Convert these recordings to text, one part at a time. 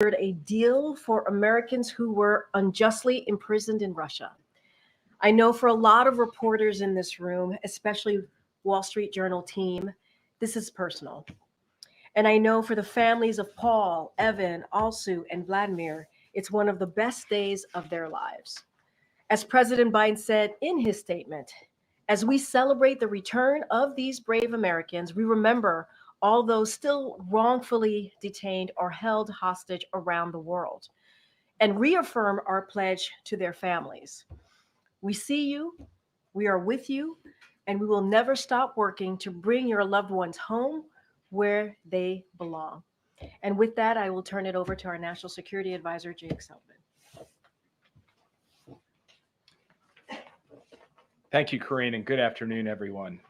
a deal for Americans who were unjustly imprisoned in Russia. I know for a lot of reporters in this room, especially Wall Street Journal team, this is personal. And I know for the families of Paul, Evan, Alsu, and Vladimir, it's one of the best days of their lives. As President Biden said in his statement, as we celebrate the return of these brave Americans, we remember all those still wrongfully detained or held hostage around the world, and reaffirm our pledge to their families. We see you, we are with you, and we will never stop working to bring your loved ones home where they belong. And with that, I will turn it over to our National Security Advisor, Jake Sullivan. Thank you, Karine, and good afternoon, everyone.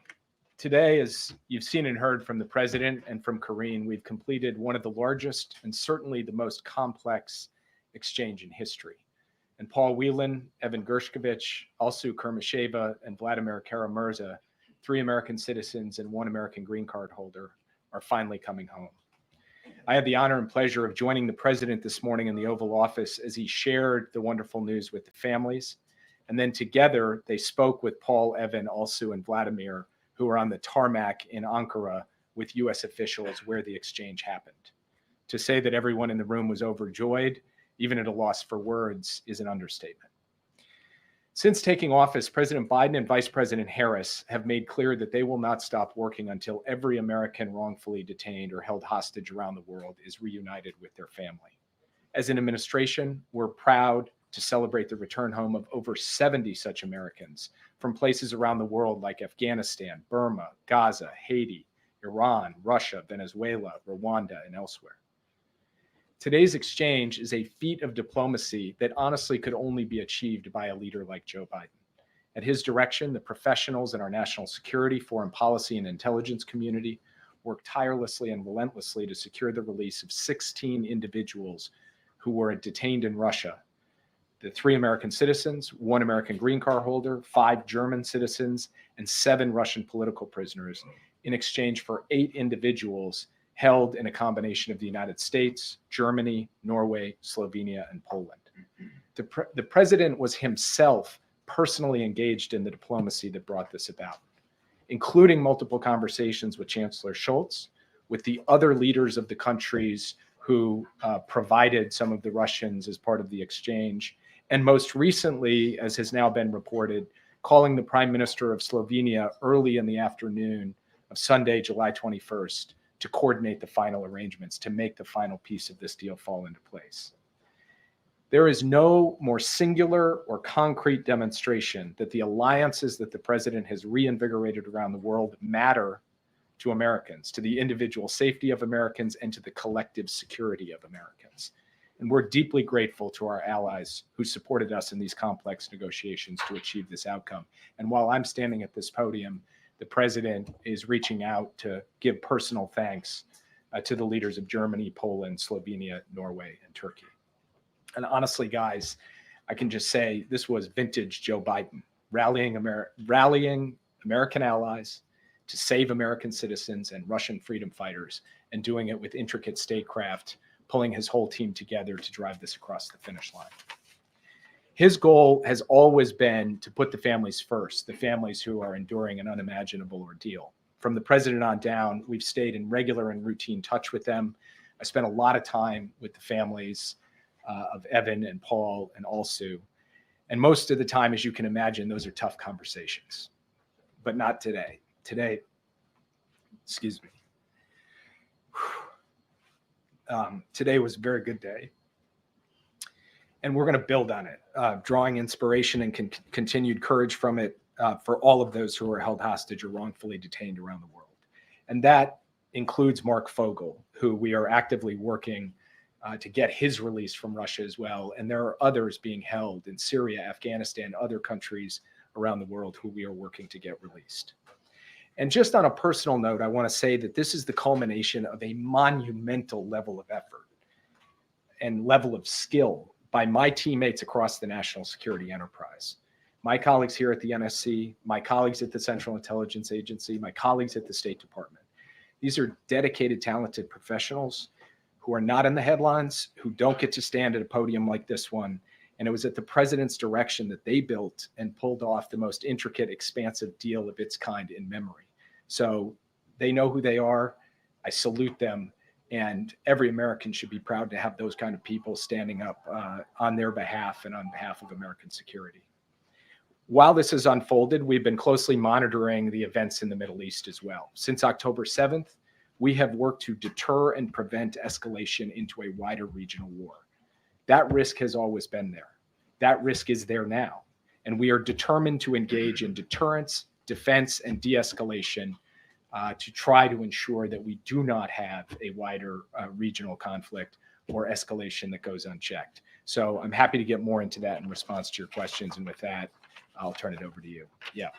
Today, as you've seen and heard from the President and from Karine, we've completed one of the largest and certainly the most complex exchange in history. And Paul Whelan, Evan Gershkovich, Alsu Kermasheva, and Vladimir Kara-Murza, 3 American citizens and 1 American green card holder, are finally coming home. I had the honor and pleasure of joining the President this morning in the Oval Office as he shared the wonderful news with the families. And then together, they spoke with Paul, Evan, Alsu, and Vladimir, who were on the tarmac in Ankara with U.S. officials where the exchange happened. To say that everyone in the room was overjoyed, even at a loss for words, is an understatement. Since taking office, President Biden and Vice President Harris have made clear that they will not stop working until every American wrongfully detained or held hostage around the world is reunited with their family. As an administration, we're proud to celebrate the return home of over 70 such Americans from places around the world like Afghanistan, Burma, Gaza, Haiti, Iran, Russia, Venezuela, Rwanda, and elsewhere. Today's exchange is a feat of diplomacy that honestly could only be achieved by a leader like Joe Biden. At his direction, the professionals in our national security, foreign policy, and intelligence community worked tirelessly and relentlessly to secure the release of 16 individuals who were detained in Russia. The 3 American citizens, 1 American green card holder, 5 German citizens, and 7 Russian political prisoners in exchange for 8 individuals held in a combination of the United States, Germany, Norway, Slovenia, and Poland. The President was himself personally engaged in the diplomacy that brought this about, including multiple conversations with Chancellor Scholz, with the other leaders of the countries who provided some of the Russians as part of the exchange, and most recently, as has now been reported, calling the Prime Minister of Slovenia early in the afternoon of Sunday, July 21st, to coordinate the final arrangements, to make the final piece of this deal fall into place. There is no more singular or concrete demonstration that the alliances that the President has reinvigorated around the world matter to Americans, to the individual safety of Americans, and to the collective security of Americans. And we're deeply grateful to our allies who supported us in these complex negotiations to achieve this outcome. And while I'm standing at this podium, the President is reaching out to give personal thanks to the leaders of Germany, Poland, Slovenia, Norway, and Turkey. And honestly, guys, I can just say this was vintage Joe Biden, rallying American allies to save American citizens and Russian freedom fighters, and doing it with intricate statecraft, pulling his whole team together to drive this across the finish line. His goal has always been to put the families first, the families who are enduring an unimaginable ordeal. From the President on down, we've stayed in regular and routine touch with them. I spent a lot of time with the families of Evan and Paul and Alsu. And most of the time, as you can imagine, those are tough conversations, but not today. Today, today was a very good day. And we're going to build on it, drawing inspiration and continued courage from it for all of those who are held hostage or wrongfully detained around the world. And that includes Mark Fogel, who we are actively working to get his release from Russia as well. And there are others being held in Syria, Afghanistan, other countries around the world who we are working to get released. And just on a personal note, I want to say that this is the culmination of a monumental level of effort and level of skill by my teammates across the national security enterprise. My colleagues here at the NSC, my colleagues at the Central Intelligence Agency, my colleagues at the State Department. These are dedicated, talented professionals who are not in the headlines, who don't get to stand at a podium like this one. And it was at the president's direction that they built and pulled off the most intricate, expansive deal of its kind in memory. So they know who they are. I salute them. And every American should be proud to have those kind of people standing up on their behalf and on behalf of American security. While this has unfolded, we've been closely monitoring the events in the Middle East as well. Since October 7th, we have worked to deter and prevent escalation into a wider regional war. That risk has always been there. That risk is there now. And we are determined to engage in deterrence, defense, and de-escalation to try to ensure that we do not have a wider regional conflict or escalation that goes unchecked. So I'm happy to get more into that in response to your questions. And with that, I'll turn it over to you. Yeah.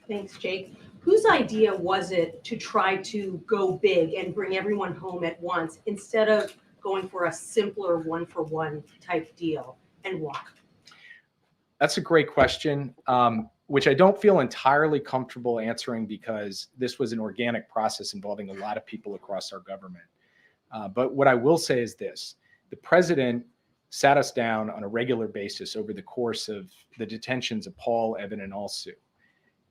Thanks, Jake. Whose idea was it to try to go big and bring everyone home at once instead of going for a simpler one-for-one type deal, and why? That's a great question, which I don't feel entirely comfortable answering because this was an organic process involving a lot of people across our government. But what I will say is this: the president sat us down on a regular basis over the course of the detentions of Paul, Evan, and Alsu,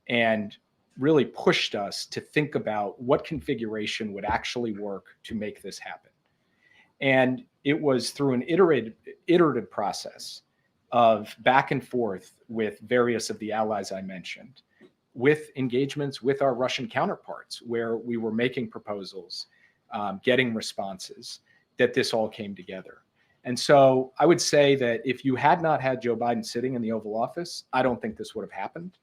and really pushed us to think about what configuration would actually work to make this happen. And it was through an iterative process of back and forth with various of the allies I mentioned, with engagements with our Russian counterparts, where we were making proposals, getting responses, that this all came together. And so I would say that if you had not had Joe Biden sitting in the Oval Office, I don't think this would have happened.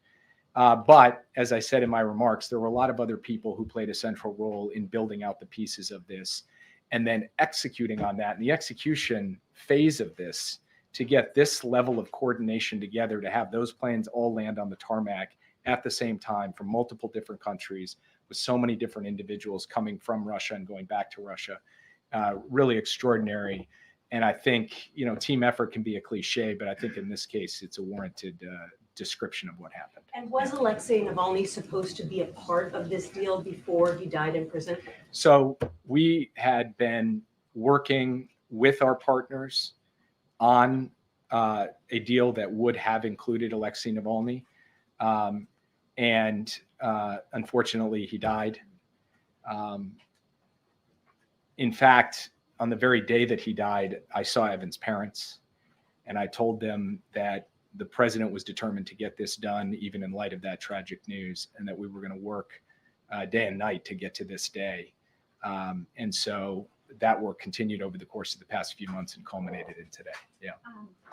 But as I said in my remarks, there were a lot of other people who played a central role in building out the pieces of this and then executing on that. And the execution phase of this, to get this level of coordination together, to have those planes all land on the tarmac at the same time from multiple different countries with so many different individuals coming from Russia and going back to Russia, really extraordinary. And I think, you know, team effort can be a cliche, but I think in this case, it's a warranted description of what happened. And was Alexei Navalny supposed to be a part of this deal before he died in prison? So we had been working with our partners on a deal that would have included Alexei Navalny. And unfortunately, he died. In fact, on the very day that he died, I saw Evan's parents, and I told them that the president was determined to get this done, even in light of that tragic news, and that we were going to work day and night to get to this day. And so that work continued over the course of the past few months and culminated in today. Yeah.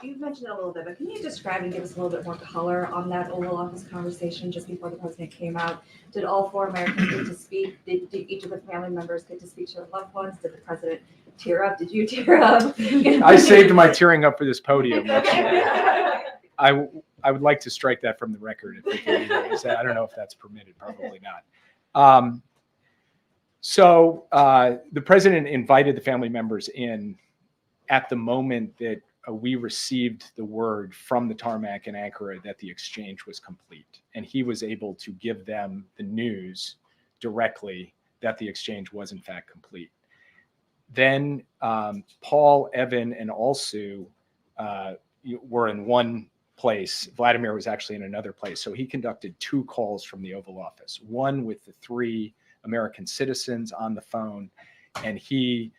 You've mentioned it a little bit, but can you describe and give us a little bit more color on that Oval Office conversation just before the president came out? Did all four Americans get to speak? Did each of the family members get to speak to their loved ones? Did the president tear up? Did you tear up? I saved my tearing up for this podium. I would like to strike that from the record. If I don't know if that's permitted. Probably not. So the president invited the family members in at the moment that we received the word from the tarmac in Ankara that the exchange was complete. And he was able to give them the news directly that the exchange was in fact complete. Then Paul, Evan, and Alsu were in one place. Vladimir was actually in another place. So he conducted two calls from the Oval Office, one with the three American citizens on the phone, and he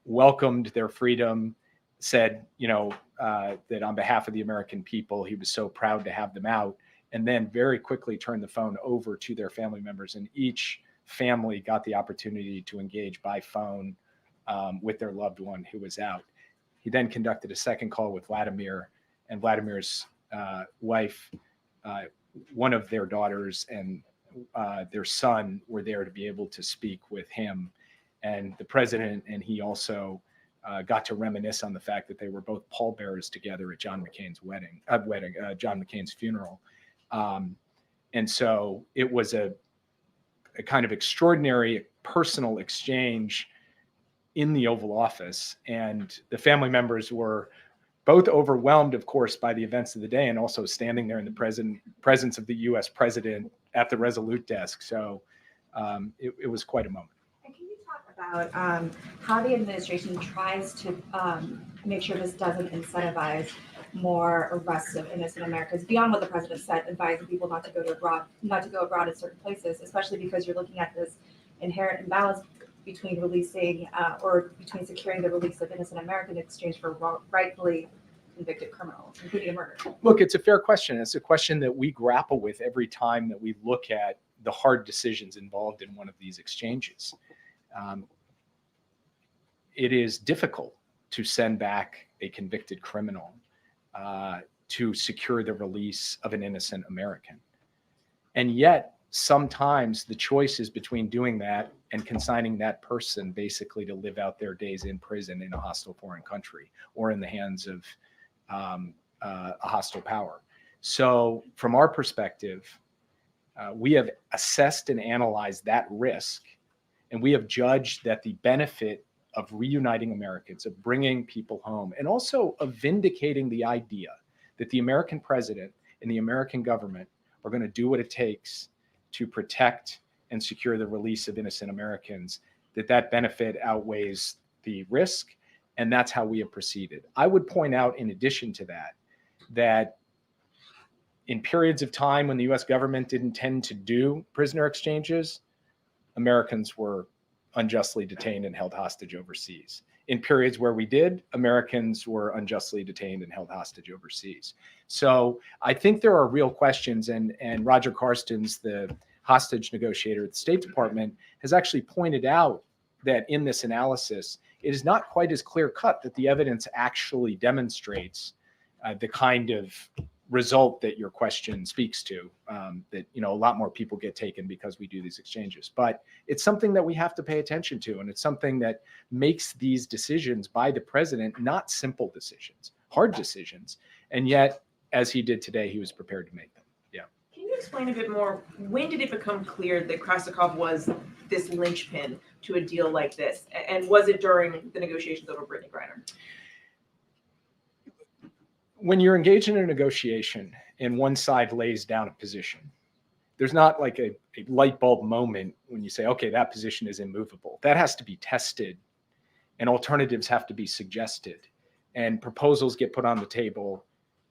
welcomed their freedom, said, you know, that on behalf of the American people, he was so proud to have them out, and then very quickly turned the phone over to their family members, and each family got the opportunity to engage by phone with their loved one who was out. He then conducted a second call with Vladimir, and Vladimir's wife, one of their daughters, and their son were there to be able to speak with him. And the president and he also got to reminisce on the fact that they were both pallbearers together at John McCain's John McCain's funeral. And so it was a kind of extraordinary personal exchange in the Oval Office. And the family members were both overwhelmed, of course, by the events of the day and also standing there in the presence of the U.S. president at the Resolute desk. So it was quite a moment. And can you talk about how the administration tries to make sure this doesn't incentivize more arrests of innocent Americans beyond what the president said, advising people not to go abroad in certain places, especially because you're looking at this inherent imbalance between releasing or between securing the release of innocent Americans in exchange for rightfully convicted criminals, including a murder. Look, it's a fair question. It's a question that we grapple with every time that we look at the hard decisions involved in one of these exchanges. It is difficult to send back a convicted criminal to secure the release of an innocent American. And yet, sometimes the choice is between doing that and consigning that person basically to live out their days in prison in a hostile foreign country or in the hands of a hostile power. So from our perspective, we have assessed and analyzed that risk, and we have judged that the benefit of reuniting Americans, of bringing people home, and also of vindicating the idea that the American president and the American government are going to do what it takes to protect and secure the release of innocent Americans, that benefit outweighs the risk, and that's how we have proceeded. I would point out, in addition to that, that in periods of time when the US government didn't tend to do prisoner exchanges, Americans were unjustly detained and held hostage overseas. In periods where we did, Americans were unjustly detained and held hostage overseas. So I think there are real questions, and Roger Carstens, the hostage negotiator at the State Department, has actually pointed out that in this analysis, it is not quite as clear cut that the evidence actually demonstrates the kind of result that your question speaks to, that, you know, a lot more people get taken because we do these exchanges. But it's something that we have to pay attention to, and it's something that makes these decisions by the president not simple decisions, hard decisions. And yet, as he did today, he was prepared to make them. Yeah. Can you explain a bit more? When did it become clear that Krasikov was this linchpin to a deal like this? And was it during the negotiations over Brittany Griner? When you're engaged in a negotiation and one side lays down a position, there's not like a light bulb moment when you say, okay, that position is immovable. That has to be tested, and alternatives have to be suggested, and proposals get put on the table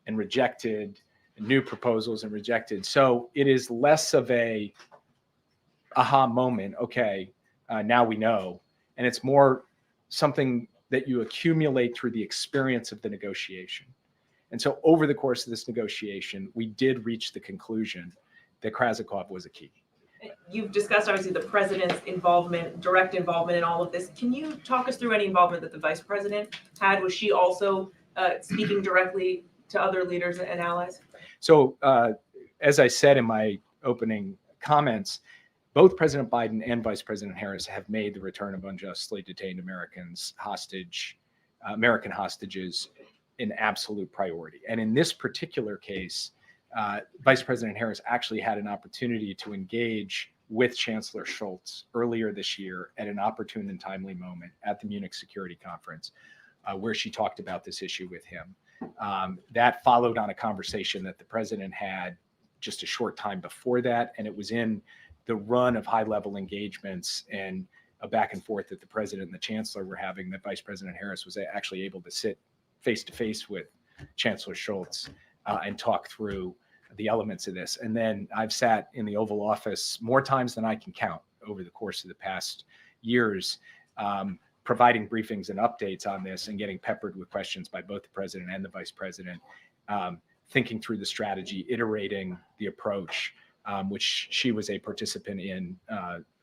and rejected, and new proposals and rejected. So it is less of a aha moment. Okay, now we know. And it's more something that you accumulate through the experience of the negotiation. And so over the course of this negotiation, we did reach the conclusion that Krasikov was a key. You've discussed, obviously, the president's involvement, direct involvement in all of this. Can you talk us through any involvement that the vice president had? Was she also speaking directly to other leaders and allies? So as I said in my opening comments, both President Biden and Vice President Harris have made the return of unjustly detained Americans American hostages an absolute priority. And in this particular case, Vice President Harris actually had an opportunity to engage with Chancellor Scholz earlier this year at an opportune and timely moment at the Munich Security Conference, where she talked about this issue with him. That followed on a conversation that the president had just a short time before that, and it was in the run of high-level engagements and a back and forth that the president and the chancellor were having that Vice President Harris was actually able to sit face-to-face with Chancellor Scholz and talk through the elements of this. And then I've sat in the Oval Office more times than I can count over the course of the past years, providing briefings and updates on this and getting peppered with questions by both the president and the vice president, thinking through the strategy, iterating the approach, which she was a participant in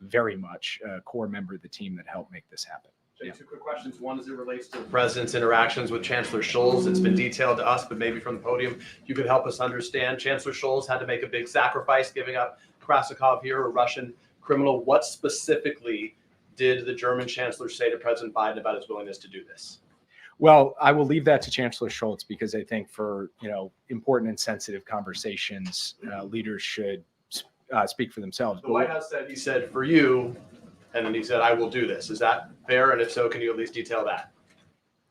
very much, a core member of the team that helped make this happen. Jake, two quick questions. One, as it relates to the president's interactions with Chancellor Scholz. It's been detailed to us, but maybe from the podium, you could help us understand. Chancellor Scholz had to make a big sacrifice, giving up Krasikov here, a Russian criminal. What specifically did the German chancellor say to President Biden about his willingness to do this? Well, I will leave that to Chancellor Scholz, because I think for important and sensitive conversations, leaders should speak for themselves. The White House said, he said, for you, and then he said, I will do this. Is that fair? And if so, can you at least detail that?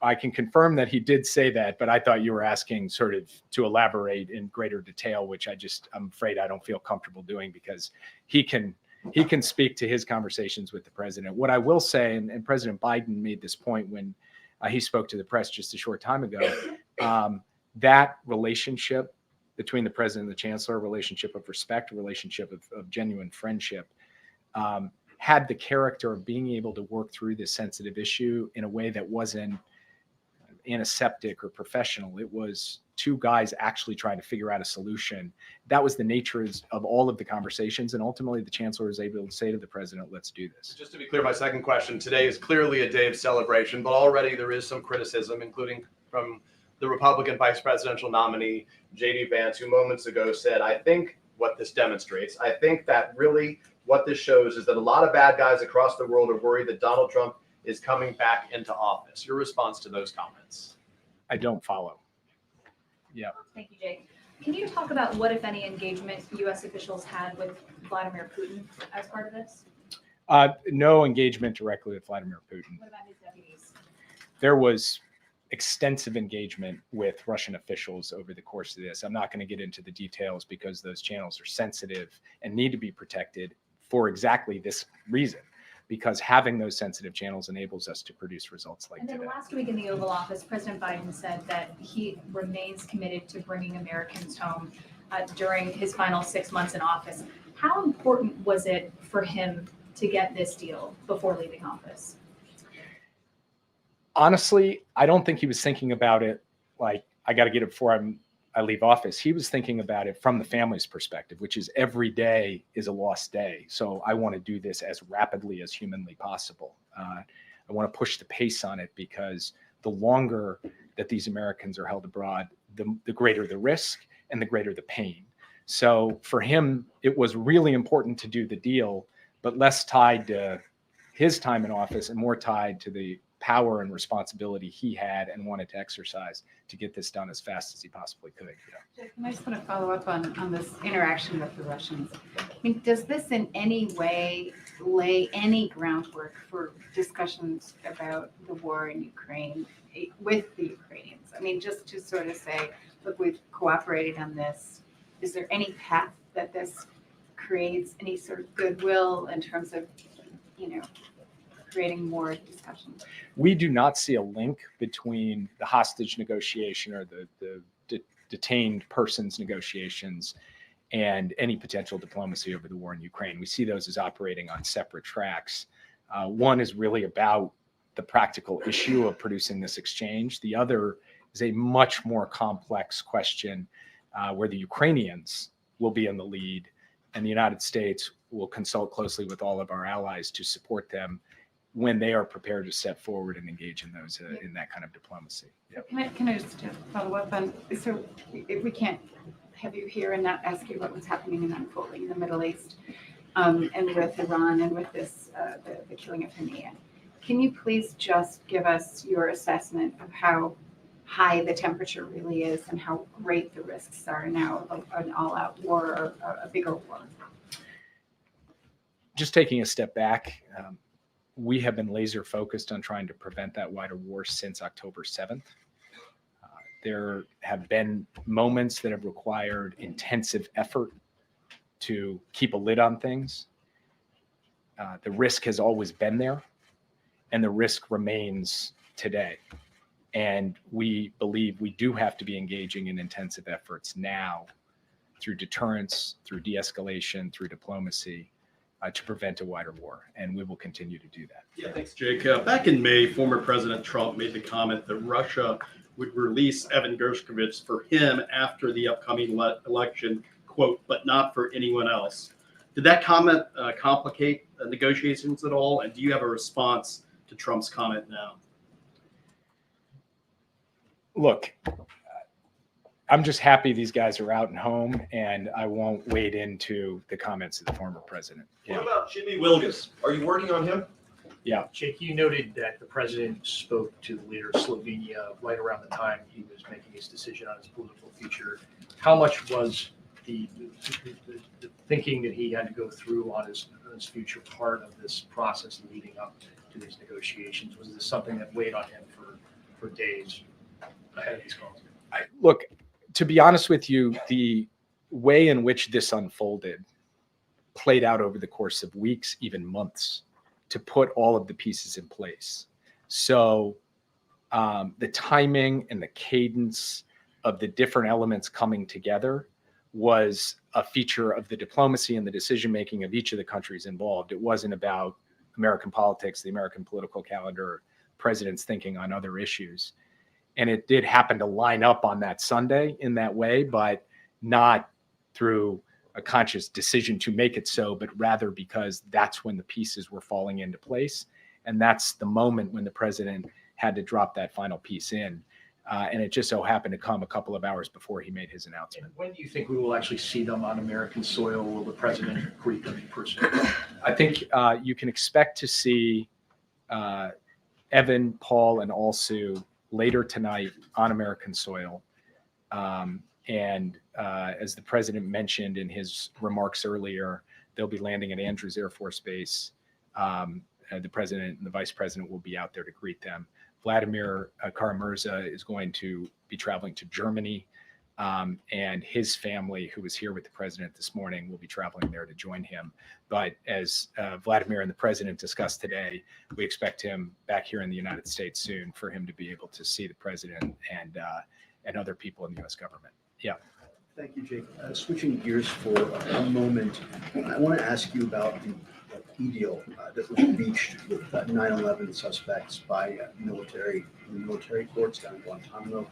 I can confirm that he did say that, but I thought you were asking sort of to elaborate in greater detail, which I'm afraid I don't feel comfortable doing, because he can he can speak to his conversations with the president. What I will say, and President Biden made this point when he spoke to the press just a short time ago, that relationship between the president and the chancellor, a relationship of respect, a relationship of genuine friendship, had the character of being able to work through this sensitive issue in a way that wasn't antiseptic or professional. It was two guys actually trying to figure out a solution. That was the nature of all of the conversations. And ultimately, the chancellor was able to say to the president, let's do this. Just to be clear, my second question, today is clearly a day of celebration, but already there is some criticism, including from the Republican vice presidential nominee, J.D. Vance, who moments ago said, I think what this demonstrates, I think that really what this shows is that a lot of bad guys across the world are worried that Donald Trump is coming back into office. Your response to those comments? I don't follow. Yeah. Thank you, Jake. Can you talk about what, if any, engagement U.S. officials had with Vladimir Putin as part of this? No engagement directly with Vladimir Putin. What about his deputies? There was extensive engagement with Russian officials over the course of this. I'm not going to get into the details because those channels are sensitive and need to be protected for exactly this reason, because having those sensitive channels enables us to produce results like And then today. last week in the Oval Office, President Biden said that he remains committed to bringing Americans home during his final 6 months in office. How important was it for him to get this deal before leaving office? Honestly, I don't think he was thinking about it like, I got to get it before I leave office. He was thinking about it from the family's perspective, which is every day is a lost day. So I want to do this as rapidly as humanly possible. I want to push the pace on it because the longer that these Americans are held abroad, the greater the risk and the greater the pain. So for him, it was really important to do the deal, but less tied to his time in office and more tied to the power and responsibility he had and wanted to exercise to get this done as fast as he possibly could. Jake, I just want to follow up on this interaction with the Russians. I mean, does this in any way lay any groundwork for discussions about the war in Ukraine with the Ukrainians? I mean, just to sort of say, look, we've cooperated on this. Is there any path that this creates any sort of goodwill in terms of, creating more discussion? We do not see a link between the hostage negotiation or the detained persons negotiations and any potential diplomacy over the war in Ukraine. We see those as operating on separate tracks. One is really about the practical issue of producing this exchange. The other is a much more complex question where the Ukrainians will be in the lead and the United States will consult closely with all of our allies to support them when they are prepared to step forward and engage in those in that kind of diplomacy. Yep. Can I just follow up on, so if we can't have you here and not ask you what was happening and unfolding in the Middle East and with Iran and with this, the killing of Haniyeh, can you please just give us your assessment of how high the temperature really is and how great the risks are now of an all-out war or a bigger war? Just taking a step back, we have been laser focused on trying to prevent that wider war since October 7th. There have been moments that have required intensive effort to keep a lid on things. The risk has always been there, and the risk remains today. And we believe we do have to be engaging in intensive efforts now through deterrence, through de-escalation, through diplomacy, to prevent a wider war, and we will continue to do that. Yeah, thanks, Jake. Back in May, former President Trump made the comment that Russia would release Evan Gershkovich for him after the upcoming election, quote, but not for anyone else. Did that comment complicate negotiations at all? And do you have a response to Trump's comment now? Look, I'm just happy these guys are out and home, and I won't wade into the comments of the former president. What about Jimmy Wilgus? Are you working on him? Yeah. Jake, you noted that the president spoke to the leader of Slovenia right around the time he was making his decision on his political future. How much was the thinking that he had to go through on his future part of this process leading up to these negotiations? Was this something that weighed on him for days ahead of these calls? Look, to be honest with you, the way in which this unfolded played out over the course of weeks, even months, to put all of the pieces in place. So the timing and the cadence of the different elements coming together was a feature of the diplomacy and the decision-making of each of the countries involved. It wasn't about American politics, the American political calendar, presidents thinking on other issues. And it did happen to line up on that Sunday in that way, but not through a conscious decision to make it so, but rather because that's when the pieces were falling into place. And that's the moment when the president had to drop that final piece in. And it just so happened to come a couple of hours before he made his announcement. When do you think we will actually see them on American soil? Will the president greet them in person? I think you can expect to see Evan, Paul, and Alsu later tonight on American soil. And as the president mentioned in his remarks earlier, they'll be landing at Andrews Air Force Base. The president and the vice president will be out there to greet them. Vladimir Kara-Murza is going to be traveling to Germany, and his family, who was here with the president this morning, will be traveling there to join him. But as Vladimir and the president discussed today, we expect him back here in the United States soon for him to be able to see the president and other people in the U.S. government. Yeah. Thank you, Jake. Switching gears for a moment, I want to ask you about the plea deal that was reached with 9/11 suspects by military courts down in Guantanamo.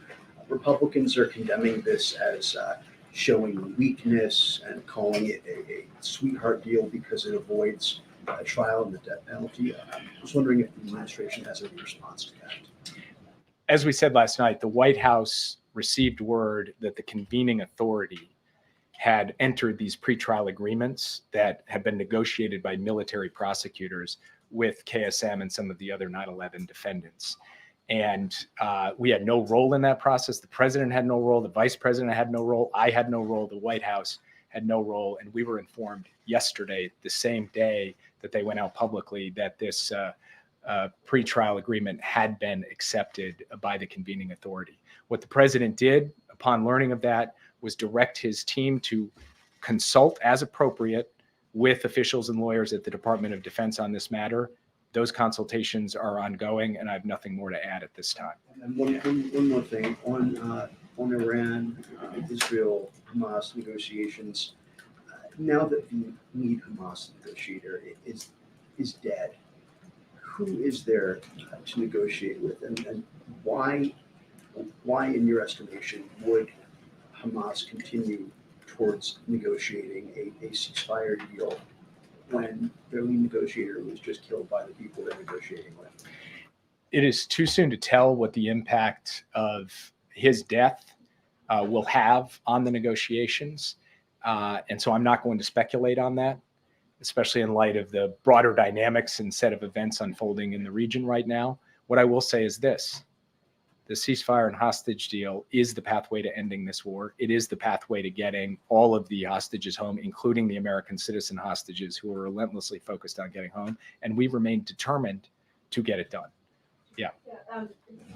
Republicans are condemning this as showing weakness and calling it a sweetheart deal because it avoids a trial and the death penalty. I was wondering if the administration has any response to that. As we said last night, the White House received word that the convening authority had entered these pretrial agreements that had been negotiated by military prosecutors with KSM and some of the other 9/11 defendants. And we had no role in that process. The president had no role. The vice president had no role. I had no role. The White House had no role. And we were informed yesterday, the same day that they went out publicly, that this pretrial agreement had been accepted by the convening authority. What the president did upon learning of that was direct his team to consult as appropriate with officials and lawyers at the Department of Defense on this matter. Those consultations are ongoing, and I have nothing more to add at this time. And one more thing on Iran, Israel, Hamas negotiations. Now that the lead Hamas negotiator is dead, who is there to negotiate with, and why, in your estimation, would Hamas continue towards negotiating a ceasefire deal when their lead negotiator was just killed by the people they're negotiating with? It is too soon to tell what the impact of his death will have on the negotiations. And so I'm not going to speculate on that, especially in light of the broader dynamics and set of events unfolding in the region right now. What I will say is this: the ceasefire and hostage deal is the pathway to ending this war. It is the pathway to getting all of the hostages home, including the American citizen hostages who are relentlessly focused on getting home. And we remain determined to get it done. Yeah.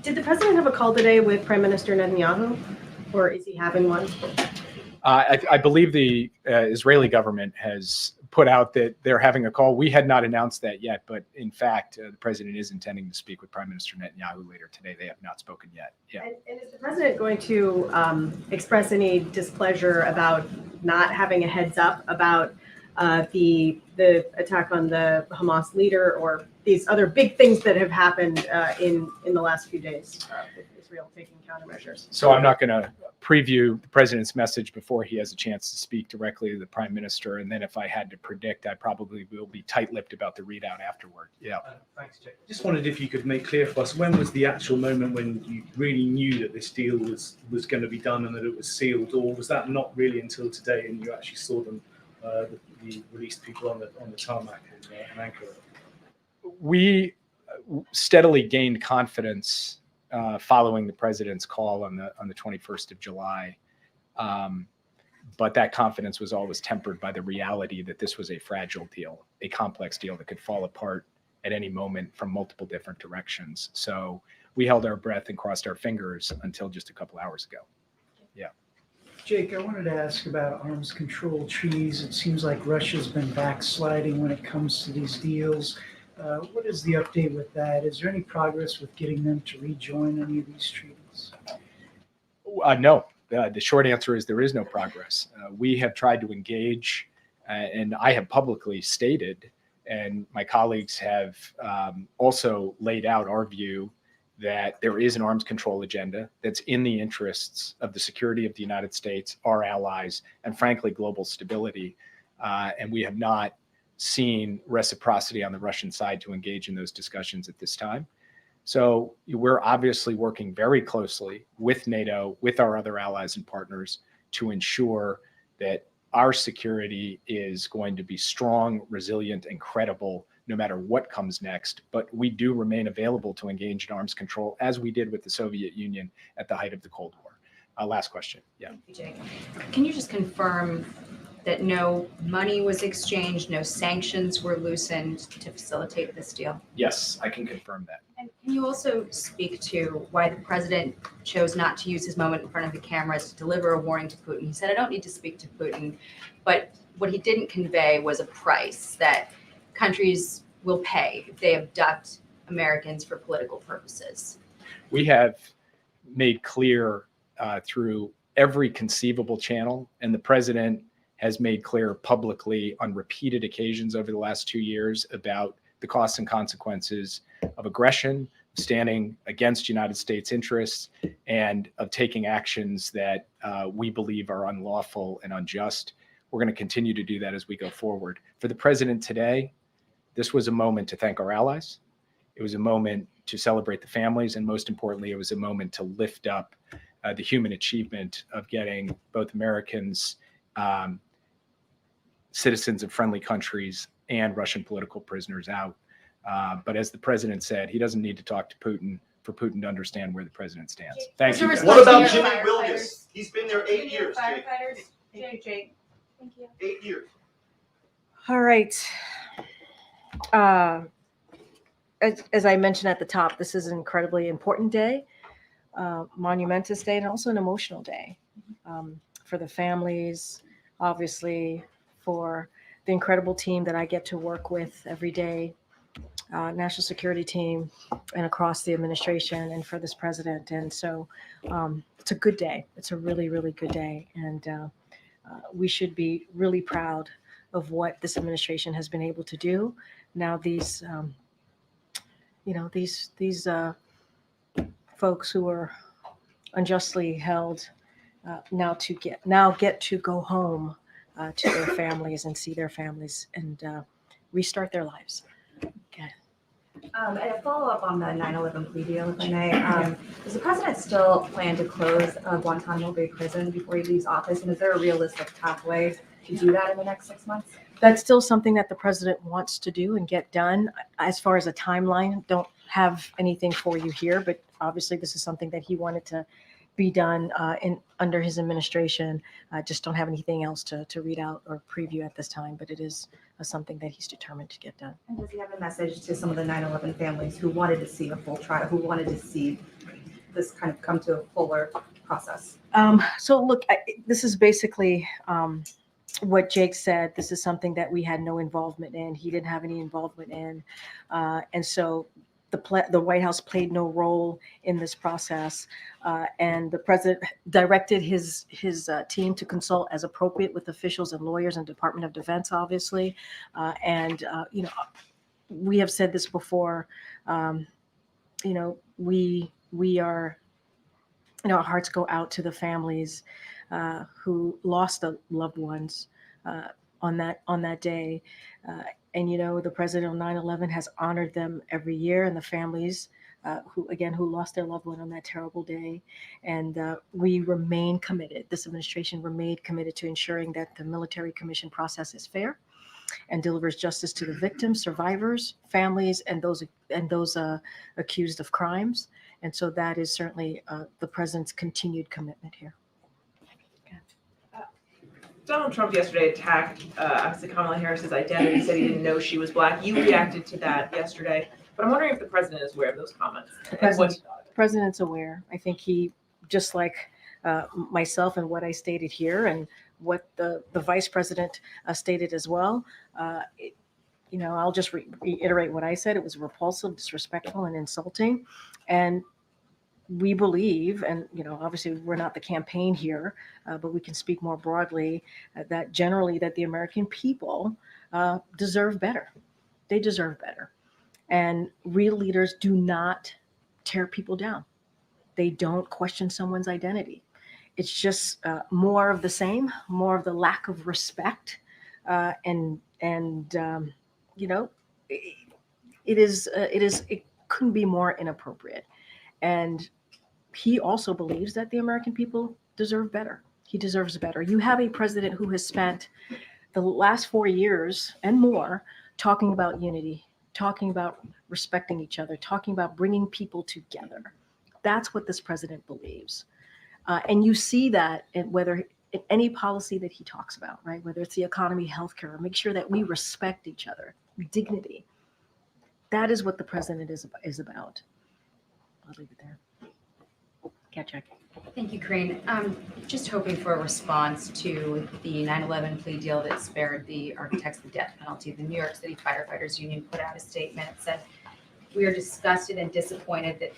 Did the president have a call today with Prime Minister Netanyahu, or is he having one? I believe the Israeli government has put out that they're having a call. We had not announced that yet, but in fact, the president is intending to speak with Prime Minister Netanyahu later today. They have not spoken yet. Yeah. And is the president going to express any displeasure about not having a heads up about the attack on the Hamas leader, or these other big things that have happened in the last few days with Israel taking countermeasures? So I'm not going to preview the president's message before he has a chance to speak directly to the prime minister. And then if I had to predict, I probably will be tight-lipped about the readout afterward. Yeah. Thanks, Jake. Just wondered if you could make clear for us, when was the actual moment when you really knew that this deal was going to be done and that it was sealed, or was that not really until today and you actually saw them, the released people on the tarmac in Ankara? We steadily gained confidence following the president's call on the 21st of July. But that confidence was always tempered by the reality that this was a fragile deal, a complex deal that could fall apart at any moment from multiple different directions. So we held our breath and crossed our fingers until just a couple hours ago. Yeah. Jake, I wanted to ask about arms control treaties. It seems like Russia's been backsliding when it comes to these deals. What is the update with that? Is there any progress with getting them to rejoin any of these treaties? No. The short answer is there is no progress. We have tried to engage, and I have publicly stated, and my colleagues have also laid out our view that there is an arms control agenda that's in the interests of the security of the United States, our allies, and frankly, global stability. And we have not seen reciprocity on the Russian side to engage in those discussions at this time. So we're obviously working very closely with NATO, with our other allies and partners to ensure that our security is going to be strong, resilient, and credible no matter what comes next. But we do remain available to engage in arms control as we did with the Soviet Union at the height of the Cold War. Last question. Yeah. Thank you, Jake. Can you just confirm that no money was exchanged, no sanctions were loosened to facilitate this deal? Yes, I can confirm that. And can you also speak to why the president chose not to use his moment in front of the cameras to deliver a warning to Putin? He said, I don't need to speak to Putin, but what he didn't convey was a price that countries will pay if they abduct Americans for political purposes. We have made clear through every conceivable channel, and the president has made clear publicly on repeated occasions over the last 2 years about the costs and consequences of aggression, standing against United States interests, and of taking actions that we believe are unlawful and unjust. We're going to continue to do that as we go forward. For the president today, this was a moment to thank our allies. It was a moment to celebrate the families, and most importantly, it was a moment to lift up the human achievement of getting both Americans, citizens of friendly countries, and Russian political prisoners out. But as the president said, he doesn't need to talk to Putin for Putin to understand where the president stands. Thank you. What about Jimmy Wilgus? He's been there 8 years, Jake. Thank you, Jake. Thank you. 8 years. All right. As I mentioned at the top, this is an incredibly important day, monumentous day, and also an emotional day for the families, obviously, for the incredible team that I get to work with every day, national security team, and across the administration, and for this president. And so it's a good day. It's a really, really good day. And we should be really proud of what this administration has been able to do. Now these, these folks who are unjustly held now get to go home to their families and see their families and restart their lives. Okay. And a follow-up on the 9/11 plea deal, if I may. Does the president still plan to close Guantanamo Bay prison before he leaves office? And is there a realistic pathway to do that in the next 6 months? That's still something that the president wants to do and get done. As far as a timeline, don't have anything for you here, but obviously this is something that he wanted to be done under his administration. Just don't have anything else to read out or preview at this time, but it is something that he's determined to get done. And does he have a message to some of the 9/11 families who wanted to see a full trial, who wanted to see this kind of come to a fuller process? So look, this is basically what Jake said. This is something that we had no involvement in. He didn't have any involvement in. And so the White House played no role in this process. And the president directed his team to consult as appropriate with officials and lawyers and Department of Defense, obviously. We have said this before, we are, our hearts go out to the families who lost the loved ones on that day. And the president on 9/11 has honored them every year, and the families who lost their loved one on that terrible day. And we remain committed. This administration remained committed to ensuring that the military commission process is fair and delivers justice to the victims, survivors, families, and those accused of crimes. And so that is certainly the president's continued commitment here. Donald Trump yesterday attacked obviously Kamala Harris's identity, said he didn't know she was Black. You reacted to that yesterday, but I'm wondering if the president is aware of those comments. The president's aware. I think he, just like myself and what I stated here and what the vice president stated as well. I'll just reiterate what I said. It was repulsive, disrespectful, and insulting. And we believe, and obviously we're not the campaign here, but we can speak more broadly that generally that the American people deserve better. They deserve better. And real leaders do not tear people down. They don't question someone's identity. It's just more of the same, more of the lack of respect, it couldn't be more inappropriate. And he also believes that the American people deserve better. He deserves better. You have a president who has spent the last 4 years and more talking about unity, talking about respecting each other, talking about bringing people together. That's what this president believes. And you see that in any policy that he talks about, right? Whether it's the economy, healthcare, make sure that we respect each other, dignity. That is what the president is about. I'll leave it there. Check. Thank you, Karine. Just hoping for a response to the 9/11 plea deal that spared the architects the death penalty. The New York City Firefighters Union put out a statement. It said, "We are disgusted and disappointed that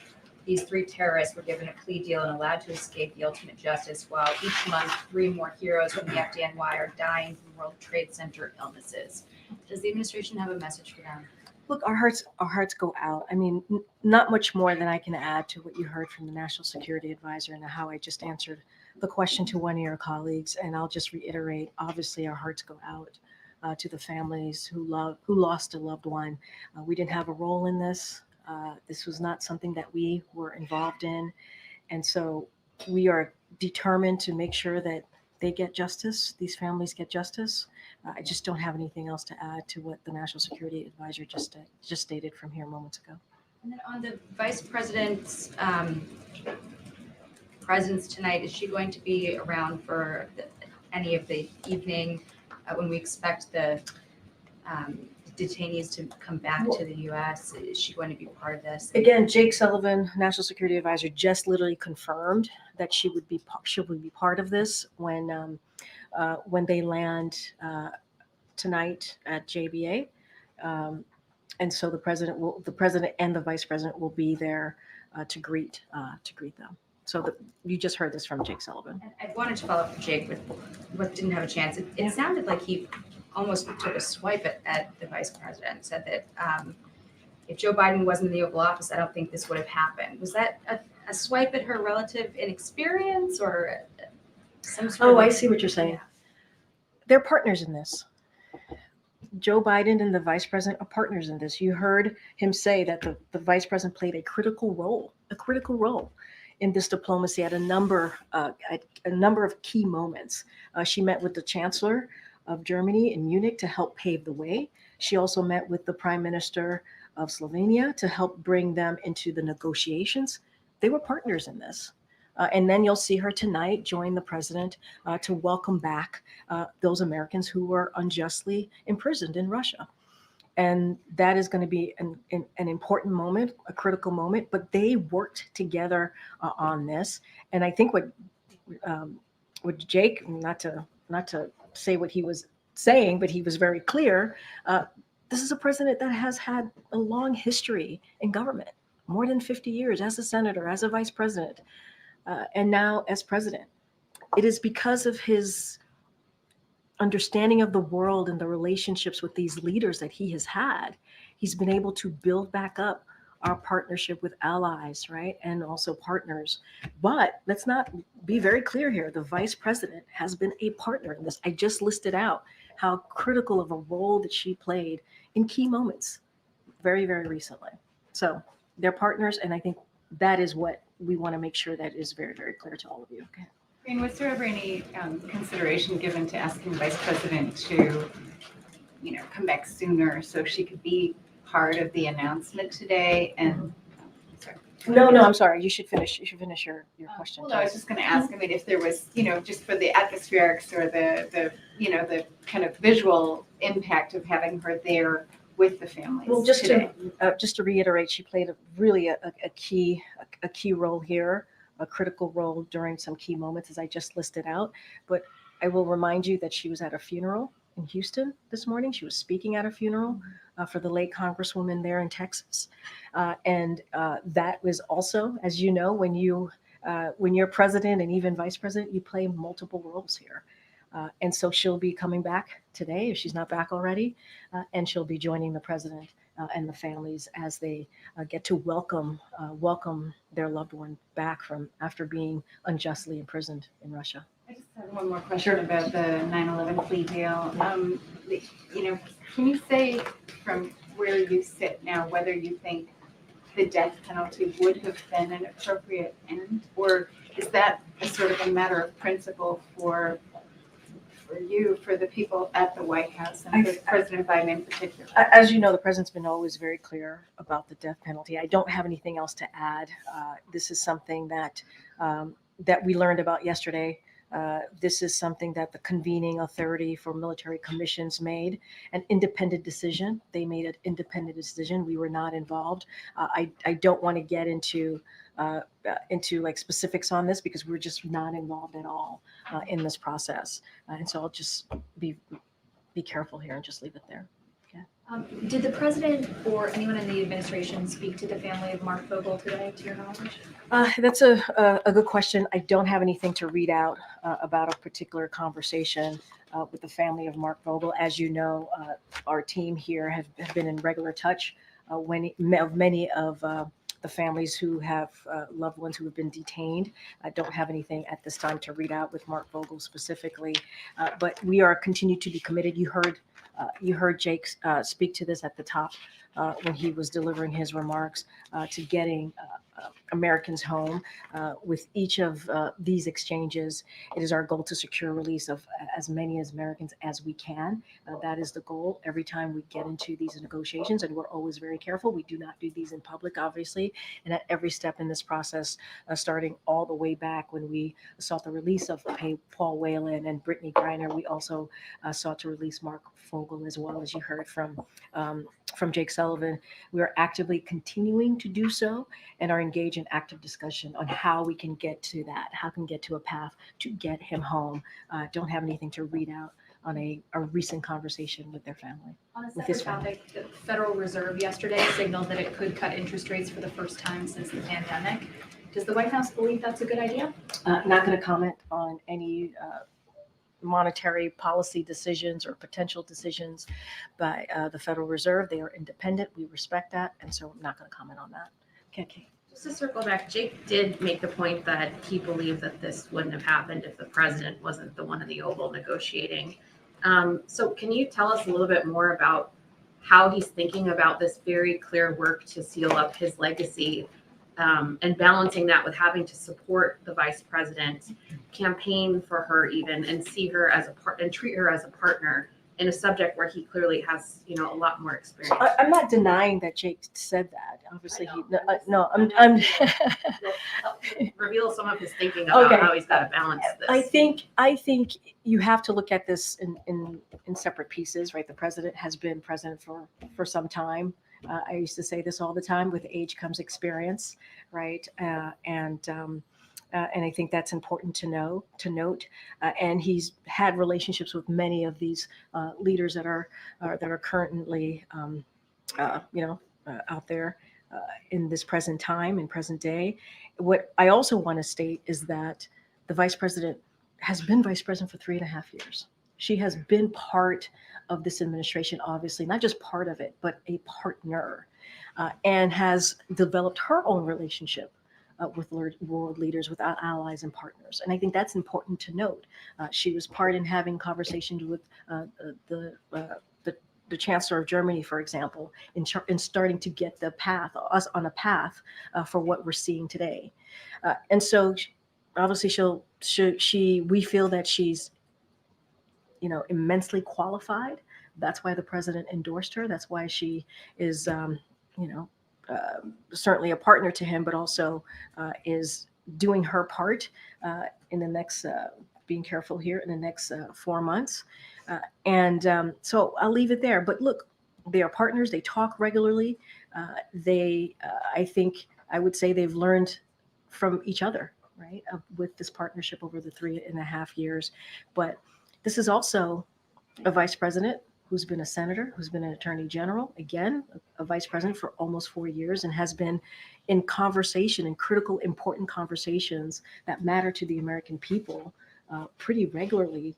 these 3 terrorists were given a plea deal and allowed to escape the ultimate justice, while each month 3 more heroes from the FDNY are dying from World Trade Center illnesses." Does the administration have a message for them? Look, our hearts go out. I mean, not much more than I can add to what you heard from the National Security Advisor and how I just answered the question to one of your colleagues. And I'll just reiterate, obviously, our hearts go out to the families who lost a loved one. We didn't have a role in this. This was not something that we were involved in. And so we are determined to make sure that they get justice, these families get justice. I just don't have anything else to add to what the National Security Advisor just stated from here moments ago. And then on the vice president's presence tonight, is she going to be around for any of the evening when we expect the detainees to come back to the U.S.? Is she going to be part of this? Again, Jake Sullivan, National Security Advisor, just literally confirmed that she would be part of this when they land tonight at JBA, and so the president and the vice president will be there to greet them. So you just heard this from Jake Sullivan. And I wanted to follow up with Jake with what didn't have a chance. It sounded like he almost took a swipe at the vice president, said that if Joe Biden wasn't in the Oval Office, I don't think this would have happened. Was that a swipe at her relative inexperience or some sort of? I see what you're saying. They're partners in this. Joe Biden and the vice president are partners in this. You heard him say that the vice president played a critical role in this diplomacy at a number of key moments. She met with the Chancellor of Germany in Munich to help pave the way. She also met with the Prime Minister of Slovenia to help bring them into the negotiations. They were partners in this. And then you'll see her tonight join the president to welcome back those Americans who were unjustly imprisoned in Russia. And that is going to be an important moment, a critical moment, but they worked together on this. And I think what Jake, not to say what he was saying, but he was very clear, this is a president that has had a long history in government, more than 50 years as a senator, as a vice president, and now as president. It is because of his understanding of the world and the relationships with these leaders that he has had. He's been able to build back up our partnership with allies, right? And also partners. But let's not be very clear here. The vice president has been a partner in this. I just listed out how critical of a role that she played in key moments very, very recently. So they're partners. And I think that is what we want to make sure that is very, very clear to all of you. Okay. And was there ever any consideration given to asking the vice president to, come back sooner so she could be part of the announcement today? And sorry. No, I'm sorry. You should finish your question. Well, no, I was just going to ask. I mean, if there was, just for the atmospherics or the kind of visual impact of having her there with the families. Well, just today. to reiterate, she played a key role here. a critical role during some key moments, as I just listed out. But I will remind you that she was at a funeral in Houston this morning. She was speaking at a funeral for the late Congresswoman there in Texas. And that was also, as you know, when you're president and even vice president, you play multiple roles here. And so she'll be coming back today, if she's not back already, and she'll be joining the president and the families as they get to welcome their loved one back from after being unjustly imprisoned in Russia. I just have one more question about the 9/11 plea deal. Can you say from where you sit now whether you think the death penalty would have been an appropriate end, or is that a sort of a matter of principle for you, for the people at the White House and for President Biden in particular? As you know, the president's been always very clear about the death penalty. I don't have anything else to add. This is something that we learned about yesterday. This is something that the convening authority for military commissions made an independent decision. They made an independent decision. We were not involved. I don't want to get into like specifics on this because we're just not involved at all in this process. And so I'll just be careful here and just leave it there. Did the president or anyone in the administration speak to the family of Mark Vogel today, to your knowledge? That's a good question. I don't have anything to read out about a particular conversation with the family of Mark Vogel. As you know, our team here have been in regular touch many of the families who have loved ones who have been detained. I don't have anything at this time to read out with Mark Vogel specifically, but we are continue to be committed. You heard Jake speak to this at the top when he was delivering his remarks to getting Americans home. With each of these exchanges, it is our goal to secure release of as many as Americans as we can. That is the goal every time we get into these negotiations, and we're always very careful. We do not do these in public, obviously, and at every step in this process, starting all the way back when we sought the release of Paul Whelan and Brittany Griner, we also sought to release Mark Vogel as well, as you heard from Jake Sullivan. We are actively continuing to do so and are engaged in active discussion on how we can get to that, how we can get to a path to get him home. Don't have anything to read out on a recent conversation with their family. On a separate topic, the Federal Reserve yesterday signaled that it could cut interest rates for the first time since the pandemic. Does the White House believe that's a good idea? Not going to comment on any monetary policy decisions or potential decisions by the Federal Reserve. They are independent. We respect that. And so I'm not going to comment on that. Okay. Just to circle back, Jake did make the point that he believed that this wouldn't have happened if the president wasn't the one in the Oval negotiating. So can you tell us a little bit more about how he's thinking about this very clear work to seal up his legacy and balancing that with having to support the vice president, campaign for her even, and see her as a part and treat her as a partner in a subject where he clearly has, a lot more experience. I'm not denying that Jake said that. Obviously, I'm reveal some of his thinking about how he's got to balance this. I think you have to look at this in separate pieces, right? The president has been president for some time. I used to say this all the time: with age comes experience, right? And I think that's important to note. And he's had relationships with many of these leaders that are currently, out there in this present time and present day. What I also want to state is that the vice president has been vice president for 3.5 years. She has been part of this administration, obviously, not just part of it, but a partner, and has developed her own relationship with world leaders, with our allies and partners. And I think that's important to note. She was part in having conversations with the Chancellor of Germany, for example, in starting to get us on a path for what we're seeing today. And so obviously we feel that she's immensely qualified. That's why the president endorsed her. That's why she is, certainly a partner to him, but also is doing her part in the next, being careful here, in the next 4 months. So I'll leave it there. But look, they are partners. They talk regularly. I think I would say they've learned from each other, right, with this partnership over the 3.5 years. But this is also a vice president who's been a senator, who's been an attorney general, again, a vice president for almost 4 years, and has been in conversation, in critical, important conversations that matter to the American people pretty regularly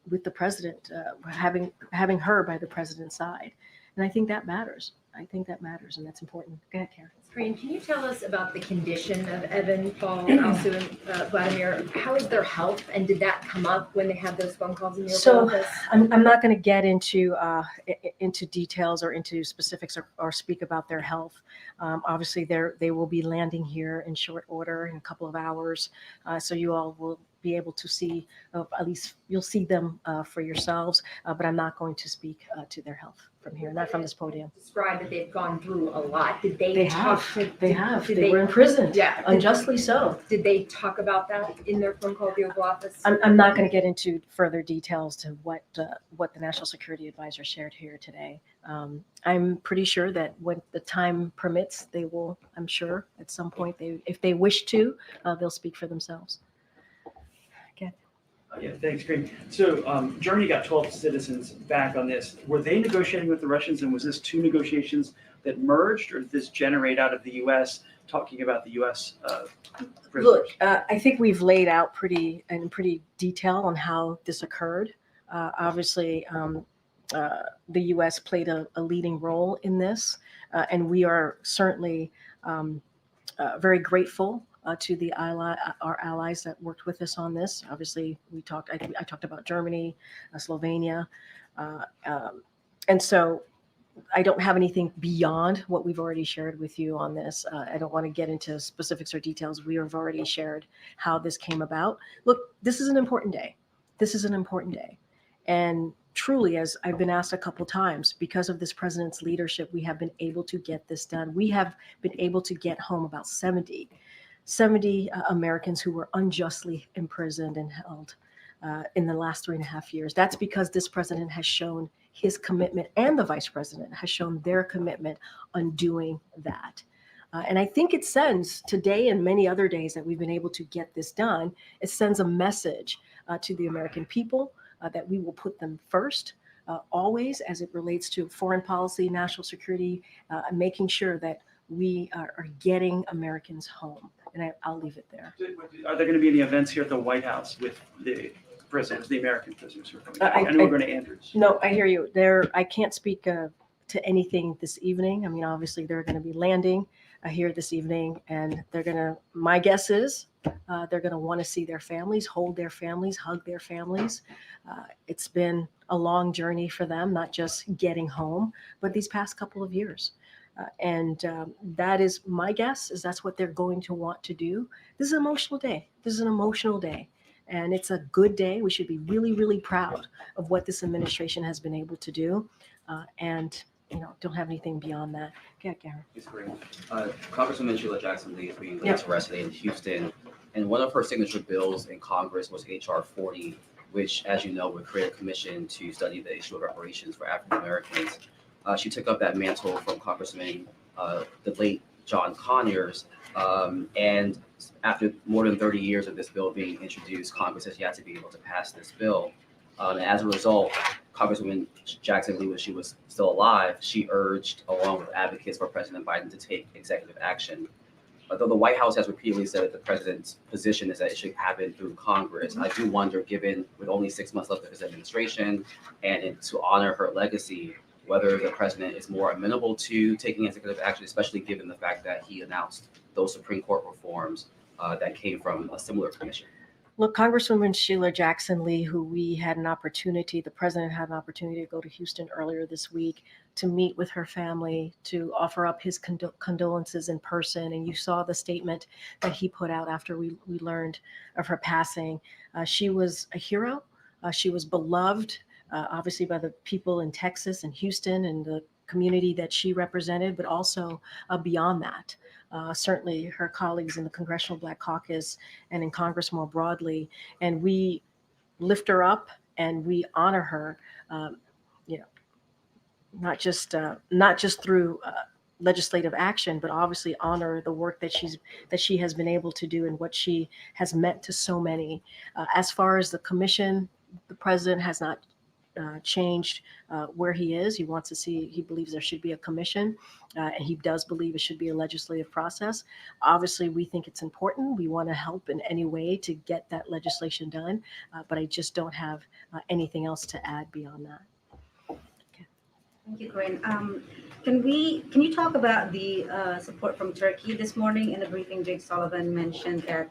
with the president, having her by the president's side. And I think that matters. I think that matters, and that's important. Go ahead, Karen. Karine, can you tell us about the condition of Evan, Paul, Alsu, and Vladimir? How is their health, and did that come up when they had those phone calls in your office? I'm not going to get into details or into specifics or speak about their health. Obviously, they will be landing here in short order in a couple of hours, so you all will be able to see, at least you'll see them for yourselves, but I'm not going to speak to their health from here, not from this podium. Describe that they've gone through a lot. Did they They talk have. to, They were imprisoned, yeah, unjustly so. Did they talk about that in their phone call to the Oval Office? I'm not going to get into further details to what the National Security Advisor shared here today. I'm pretty sure that when the time permits, they will, I'm sure at some point, if they wish to, they'll speak for themselves. Yeah, thanks, Karine. So Germany got 12 citizens back on this. Were they negotiating with the Russians, and was this two negotiations that merged, or did this generate out of the U.S., talking about the U.S. prisoners? Look, I think we've laid out pretty detail on how this occurred. Obviously, the U.S. played a leading role in this, and we are certainly very grateful to our allies that worked with us on this. Obviously, I talked about Germany, Slovenia, and so I don't have anything beyond what we've already shared with you on this. I don't want to get into specifics or details. We have already shared how this came about. Look, this is an important day. This is an important day. And truly, as I've been asked a couple times, because of this president's leadership, we have been able to get this done. We have been able to get home about 70 Americans who were unjustly imprisoned and held in the last 3.5 years. That's because this president has shown his commitment, and the vice president has shown their commitment on doing that. And I think it sends today and many other days that we've been able to get this done, it sends a message to the American people that we will put them first, always as it relates to foreign policy, national security, making sure that we are getting Americans home. And I'll leave it there. Are there going to be any events here at the White House with the prisoners, the American prisoners who are coming back? I know we're going to Andrews. No, I hear you. I can't speak to anything this evening. I mean, obviously, they're going to be landing here this evening, and my guess is they're going to want to see their families, hold their families, hug their families. It's been a long journey for them, not just getting home, but these past couple of years. And that is my guess, is that's what they're going to want to do. This is an emotional day. This is an emotional day. And it's a good day. We should be really, really proud of what this administration has been able to do. And, don't have anything beyond that. Okay, Garen. Congresswoman Sheila Jackson Lee is being arrested in Houston. And one of her signature bills in Congress was H.R. 40, which, as you know, would create a commission to study the issue of reparations for African Americans. She took up that mantle from Congressman, the late John Conyers, and after more than 30 years of this bill being introduced, Congress has yet to be able to pass this bill. And as a result, Congresswoman Jackson Lee, when she was still alive, she urged, along with advocates for President Biden, to take executive action. Although the White House has repeatedly said that the president's position is that it should happen through Congress, I do wonder, given with only 6 months left of his administration and to honor her legacy, whether the president is more amenable to taking executive action, especially given the fact that he announced those Supreme Court reforms that came from a similar commission. Look, Congresswoman Sheila Jackson Lee, who the president had an opportunity to go to Houston earlier this week to meet with her family, to offer up his condolences in person. And you saw the statement that he put out after we learned of her passing. She was a hero. She was beloved, obviously, by the people in Texas and Houston and the community that she represented, but also beyond that. Certainly her colleagues in the Congressional Black Caucus and in Congress more broadly. And we lift her up and we honor her, not just through legislative action, but obviously honor the work that she has been able to do and what she has meant to so many. As far as the commission, the president has not changed where he is. He wants to see, he believes there should be a commission, and he does believe it should be a legislative process. Obviously, we think it's important. We want to help in any way to get that legislation done, but I just don't have anything else to add beyond that. Thank you, Karine. Can you talk about the support from Turkey this morning? In the briefing, Jake Sullivan mentioned that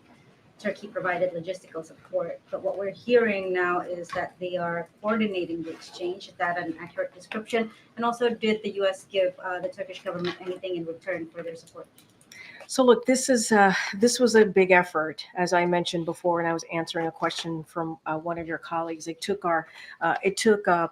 Turkey provided logistical support, but what we're hearing now is that they are coordinating the exchange. Is that an accurate description? And also, did the U.S. give the Turkish government anything in return for their support? So look, this was a big effort, as I mentioned before, and I was answering a question from one of your colleagues. It took our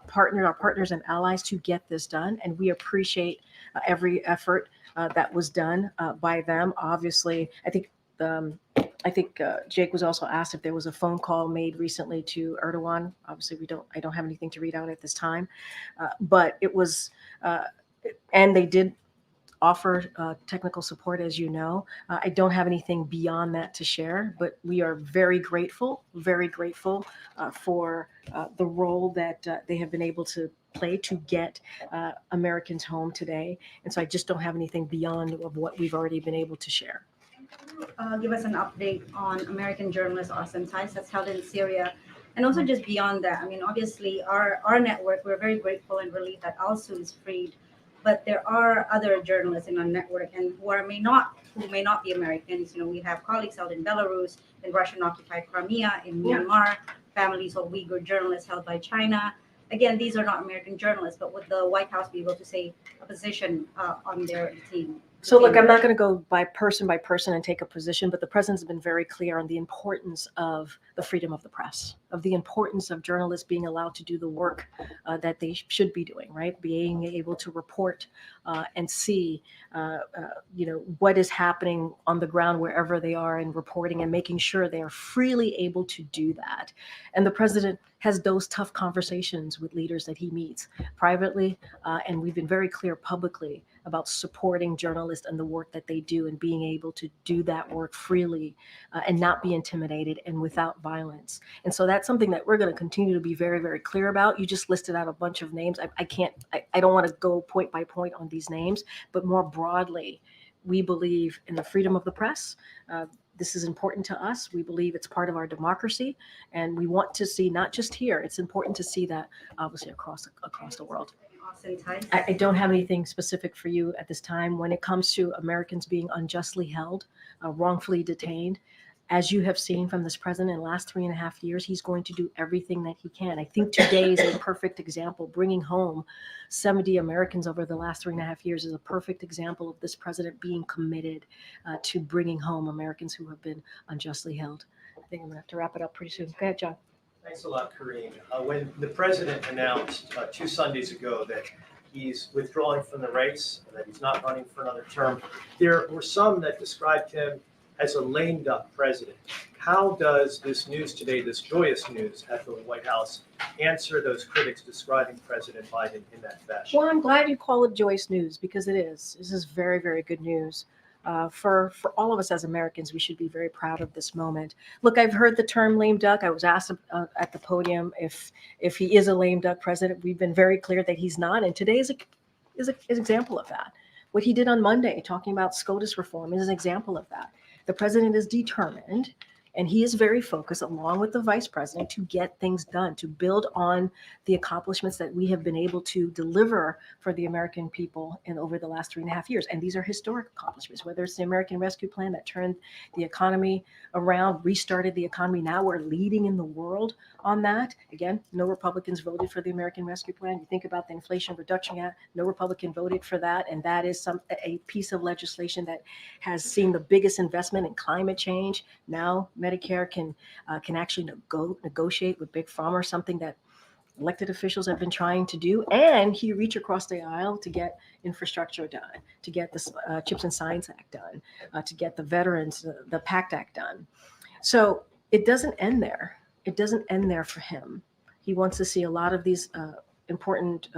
partners and allies to get this done, and we appreciate every effort that was done by them. Obviously, I think Jake was also asked if there was a phone call made recently to Erdogan. Obviously, I don't have anything to read out at this time, but it was, and they did offer technical support, as you know. I don't have anything beyond that to share, but we are very grateful for the role that they have been able to play to get Americans home today. And so I just don't have anything beyond of what we've already been able to share. Give us an update on American journalist Arsen Tice that's held in Syria. And also just beyond that, I mean, obviously our network, we're very grateful and relieved that Alsu is freed, but there are other journalists in our network and who may not be Americans. You know, we have colleagues held in Belarus, in Russian-occupied Crimea, in Myanmar, families of Uyghur journalists held by China. Again, these are not American journalists, but would the White House be able to say a position on their team? So look, I'm not going to go by person and take a position, but the president's been very clear on the importance of the freedom of the press, of the importance of journalists being allowed to do the work that they should be doing, right? Being able to report and see, what is happening on the ground wherever they are, and reporting and making sure they are freely able to do that. And the president has those tough conversations with leaders that he meets privately, and we've been very clear publicly about supporting journalists and the work that they do and being able to do that work freely and not be intimidated and without violence. And so that's something that we're going to continue to be very, very clear about. You just listed out a bunch of names. I don't want to go point by point on these names, but more broadly, we believe in the freedom of the press. This is important to us. We believe it's part of our democracy, and we want to see, not just here, it's important to see that obviously across the world. I don't have anything specific for you at this time. When it comes to Americans being unjustly held, wrongfully detained, as you have seen from this president in the last 3.5 years, he's going to do everything that he can. I think today is a perfect example. Bringing home 70 Americans over the last 3.5 years is a perfect example of this president being committed to bringing home Americans who have been unjustly held. I think I'm going to have to wrap it up pretty soon. Go ahead, John. Thanks a lot, Karine. When the president announced 2 Sundays ago that he's withdrawing from the race, that he's not running for another term, there were some that described him as a lame duck president. How does this news today, this joyous news at the White House, answer those critics describing President Biden in that fashion? Well, I'm glad you call it joyous news, because it is. This is very, very good news. For all of us as Americans, we should be very proud of this moment. Look, I've heard the term lame duck. I was asked at the podium if he is a lame duck president. We've been very clear that he's not, and today is an example of that. What he did on Monday, talking about SCOTUS reform, is an example of that. The president is determined, and he is very focused, along with the vice president, to get things done, to build on the accomplishments that we have been able to deliver for the American people over the last 3.5 years. And these are historic accomplishments, whether it's the American Rescue Plan that turned the economy around, restarted the economy. Now we're leading in the world on that. Again, no Republicans voted for the American Rescue Plan. You think about the Inflation Reduction Act, no Republican voted for that. And that is a piece of legislation that has seen the biggest investment in climate change. Now Medicare can actually negotiate with Big Pharma, something that elected officials have been trying to do, and he reached across the aisle to get infrastructure done, to get the Chips and Science Act done, to get the Veterans, the PACT Act done. So it doesn't end there. It doesn't end there for him. He wants to see a lot of these important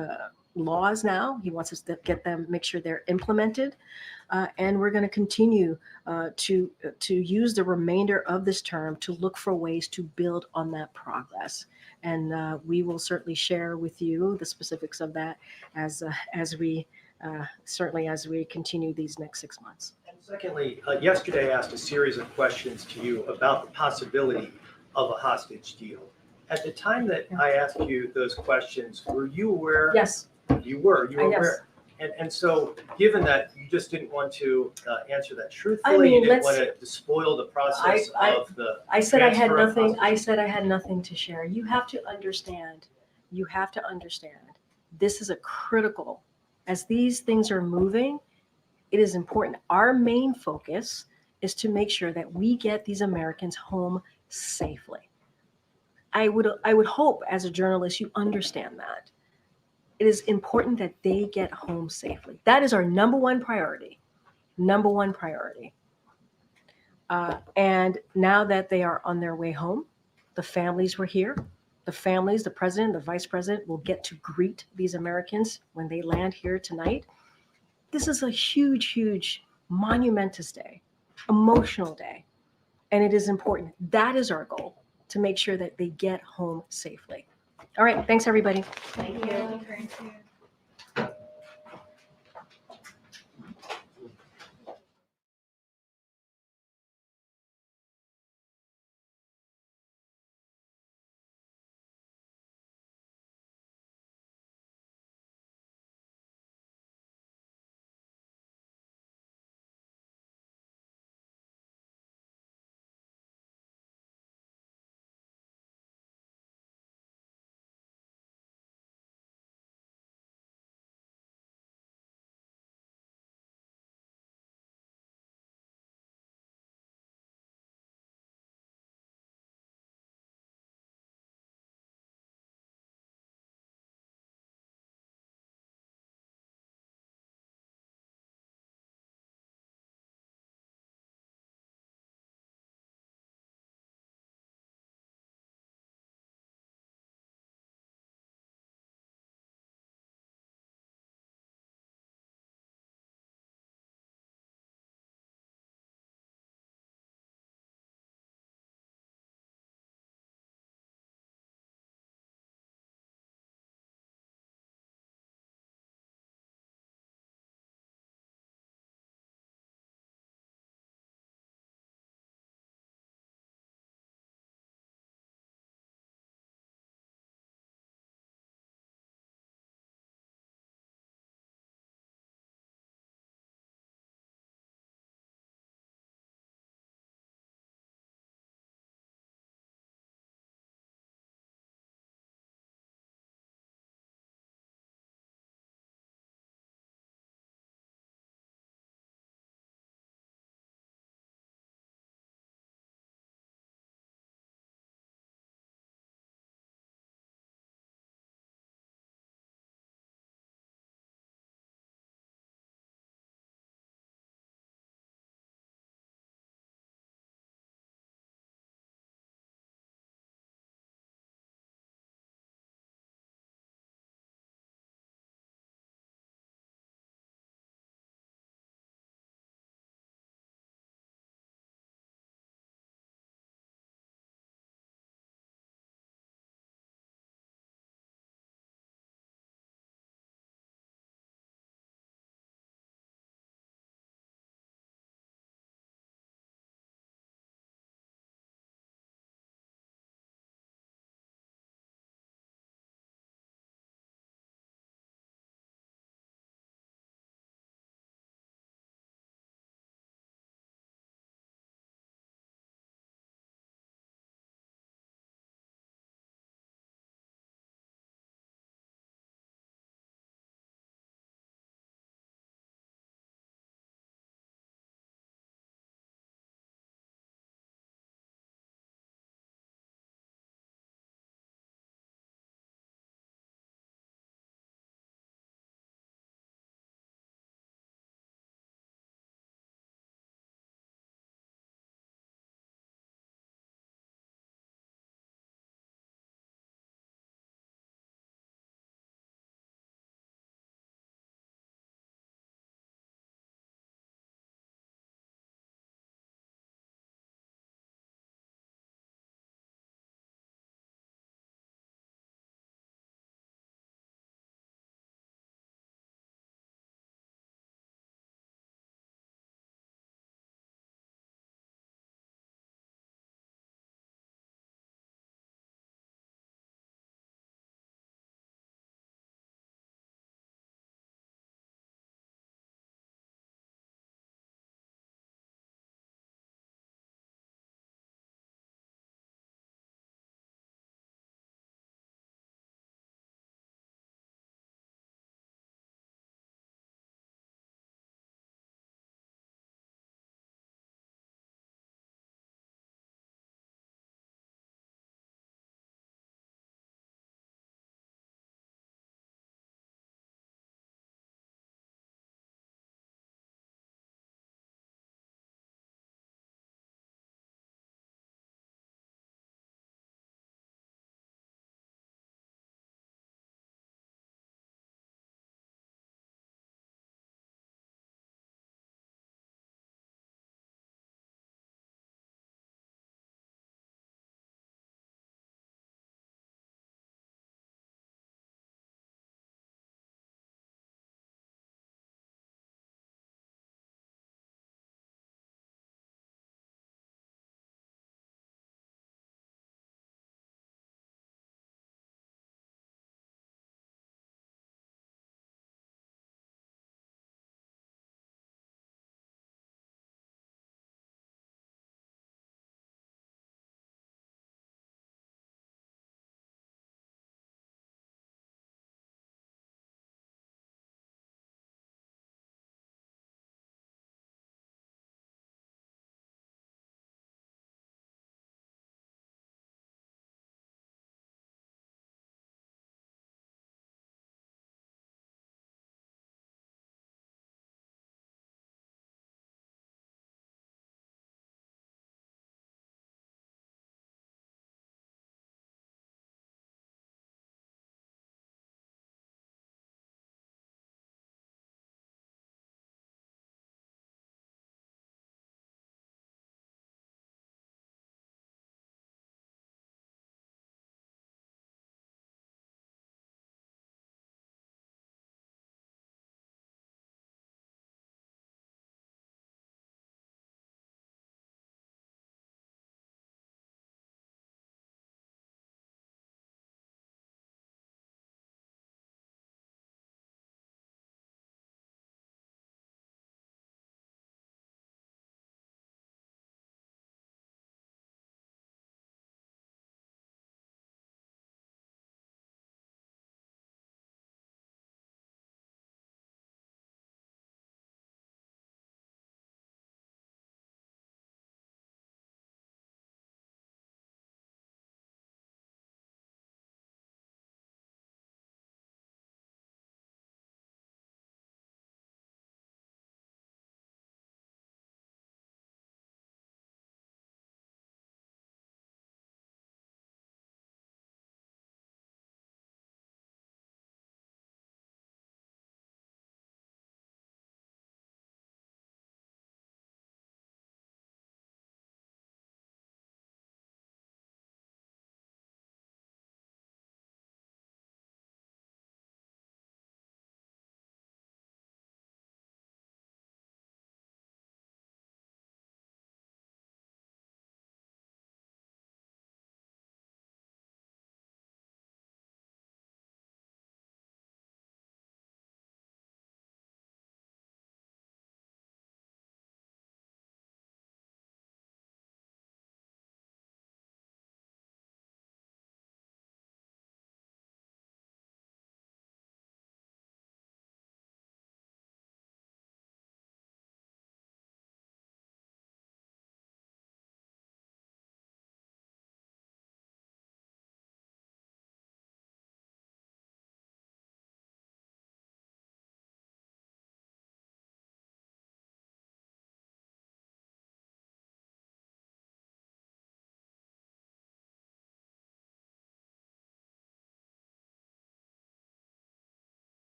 laws now. He wants us to get them, make sure they're implemented. And we're going to continue to use the remainder of this term to look for ways to build on that progress. And we will certainly share with you the specifics of that as we continue these next 6 months. And secondly, yesterday I asked a series of questions to you about the possibility of a hostage deal. At the time that I asked you those questions, were you aware? Yes. You were Yes. aware. And so, given that you just didn't want to answer that truthfully, I mean, you didn't let's- want to spoil the process of the I said I had transfer of nothing. I hostages. said I had nothing to share. You have to understand. This is a critical. As these things are moving, it is important. Our main focus is to make sure that we get these Americans home safely. I would hope as a journalist you understand that. It is important that they get home safely. That is our number one priority. And now that they are on their way home, the families were here. The families, the president, the vice president will get to greet these Americans when they land here tonight. This is a huge, huge, monumentous day, emotional day. And it is important. That is our goal, to make sure that they get home safely. All right. Thanks, everybody. Thank you.